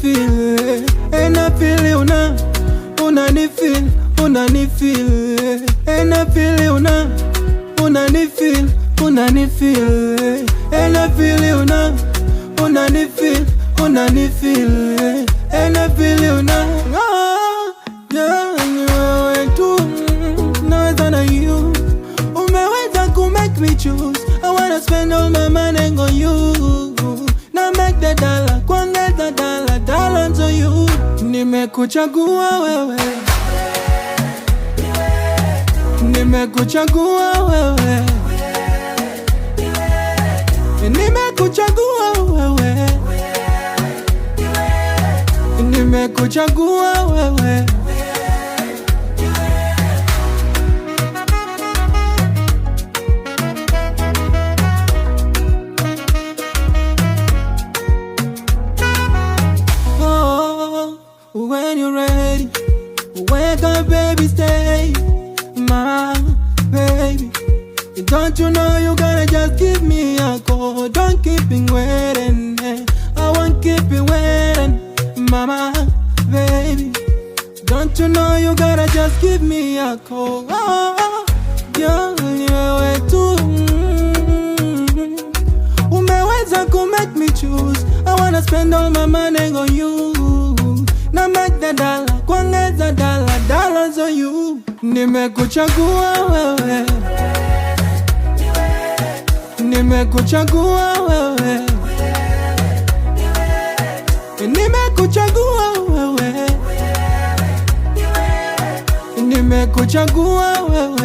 unanifeel, and I feel you now. Unanifeel, unanifeel, and I feel you now. Unanifeel, unanifeel, and I feel you now. Unanifeel, unanifeel, and I feel you now. Yeah, wewe tu naweza na you. Umeweza ku make me choose. I wanna spend all my money on you. Now make the dollar, kuongeza dollars on you. Nimekuchagua wewe, nimekuchagua wewe, nimekuchagua wewe, nimekuchagua wewe. When you're ready, wake up baby, stay, my baby. Don't you know you gotta just give me a call? Don't keep me waiting, I won't keep you waiting, mama, baby. Don't you know you gotta just give me a call? Yeah, wewe tu umeweza ku make me choose. I wanna spend all my money on you. Now make the dollar, kuongeza dollars on you. Nimekuchagua wewe, nimekuchagua wewe, nimekuchagua wewe, nimekuchagua wewe.